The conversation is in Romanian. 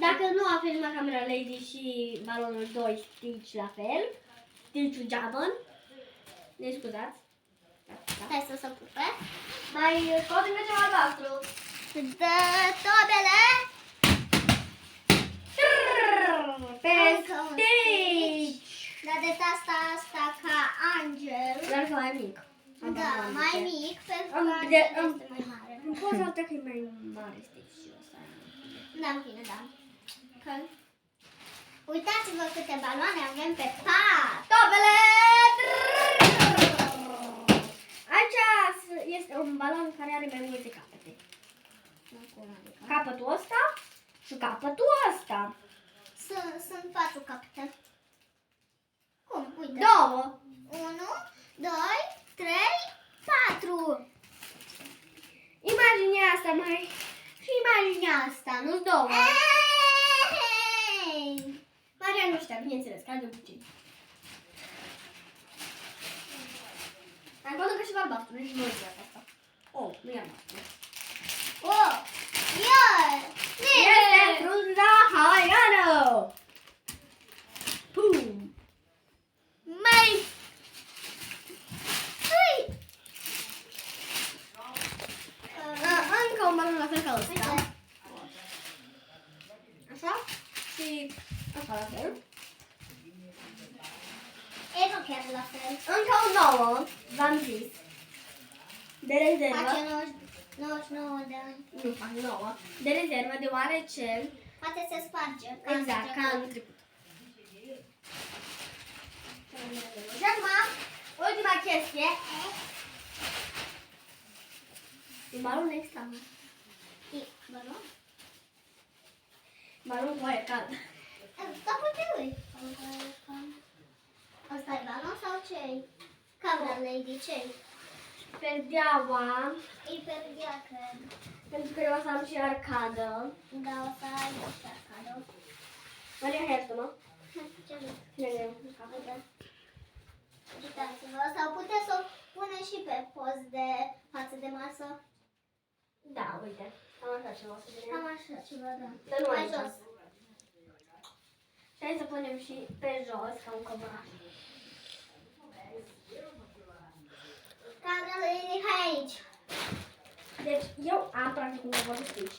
Dacă nu a filmat camera Lady și balonul 2 Stitch la fel, Stitch-ul Jabon, ne scuzați. Stai să se pupe. Mai scoate-mi ceva albastru. Dă tobele. Pe Încă un Stitch! Dar de data asta ca Angel. Dar că mai mic. Da, mai mic, pentru că Am- Angel de- este mai mare. Poți să arăta că e mai mare Stitch și ăsta. Da, în fine, da. Că... Uitați-vă câte baloane avem pe pat. Tobele! Aici este un balon care are mai multe capete. Capătul ăsta și capătul ăsta. Sunt 4 capete. Cum? Uite. 2. 1, 2, 3, 4. Imaginea asta mai... Și imaginea asta, nu-s 2. Hey! Maria nu știa, bineînțeles, ca de obicei. Mai văd încă și albastru, nici nu știu asta. Oh, nu e albastru. Oh! Iar! Este frunza hawaiană! Pum! Mai... Ui! Încă un balon la fel ca ăsta. Uite. Așa? Și asta la fel. E nu chiar la fel. Încă un nouă, v-am zis. De rezervă. Face 99 de ani. Nu fac nouă. De rezervă, deoarece... Poate se sparge. Exact, ca anul trecut. Și acum, ultima chestie. E balon extra mare. Balon? Balon cu aer cald. Da, poate ui. Asta e balon sau ce-i? Camera Lady, ce-i? Perdeaua, E perdea, cred. pentru că eu o să am și arcadă. Da, o să ai și arcadă. Maria, iartă-mă. Ce zic? Uite. Uitați-vă, sau puteți să o puneți și pe post de față de masă. Da, uite. Cam așa ceva o să vină. Cam așa ceva, da. Dar nu Mai aici. jos. Și hai să punem și pe jos, ca un covoraș. Camera Lady, hai aici. Deci, eu am practic un covor de Stitch.